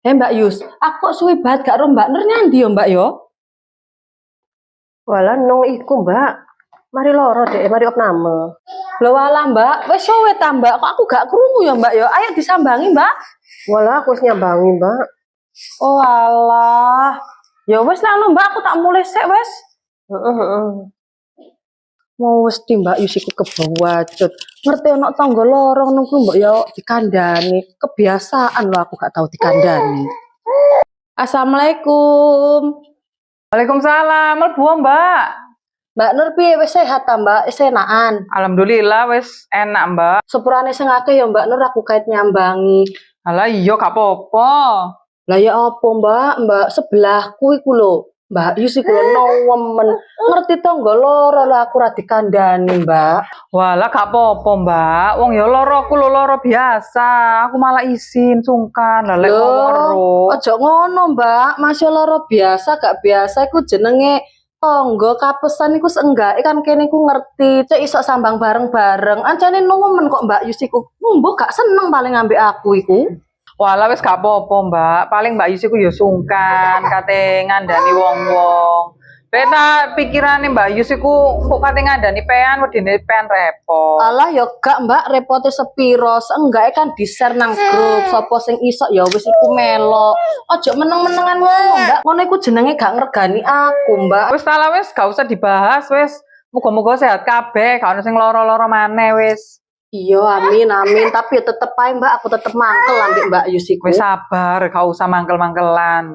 Mbak Yus, aku kok suwe banget gak ro Mbak Nur nyandi yo Mbak yo. Walah nong iku, Mbak. Mari loro dek, mari opname. Lho walah Mbak, wis suwe ta Mbak, kok aku gak krungu ya Mbak yo. Ayo disambangi Mbak. Walah aku wis nyambangi, Mbak. Oh alah. Ya wis lah Mbak, aku tak mulai sik wis. Heeh, heeh. Mau wis ti Mbak Yus iku kebawacut. Ngerti ono tangga lorong nunggu Mbak yo dikandani. Kebiasaan lho aku gak tau dikandani. Assalamualaikum. Waalaikumsalam, mlebu Mbak. Mbak Nur piye wis sehat ta Mbak? Wis enakan. Alhamdulillah wis enak Mbak. Sepurane sing akeh ya Mbak Nur aku kait nyambangi. Alah iya gak apa-apa. Lah ya apa Mbak? Mbak sebelahku iku lho. Mbak Yus iku lho nemen. Ngerti tangga loro lah aku ra dikandani Mbak. Walah gak apa-apa Mbak. Wong ya loro aku lho loro biasa. Aku malah izin sungkan. Lah lek wong weruh. Aja ngono Mbak. Masih loro biasa gak biasa iku jenenge tangga kapesan iku seenggake kan kene iku ngerti. Cek iso sambang bareng-bareng. Ancane nemen kok Mbak Yus iku. Mbok gak seneng paling ambek aku iku. Walah wis gak apa-apa Mbak. Paling Mbak Yus iku ya sungkan kate ngandani wong-wong. Beta pikirane Mbak Yus iku kok kate ngandani pean wedine pean repot. Alah ya gak Mbak repote sepiro, enggak kan di-share nang grup, sapa sing iso ya wis iku melo. Aja meneng-menengan ngono Mbak, ngono iku jenenge gak ngregani aku Mbak. Wis tala wis gak usah dibahas wis. Muga-muga sehat kabeh, gak ono sing loro-loro maneh wis. Iya amin amin, tapi ya tetep ae Mbak, aku tetep mangkel ambek Mbak Yus iku. Wis sabar, gak usah mangkel-mangkelan.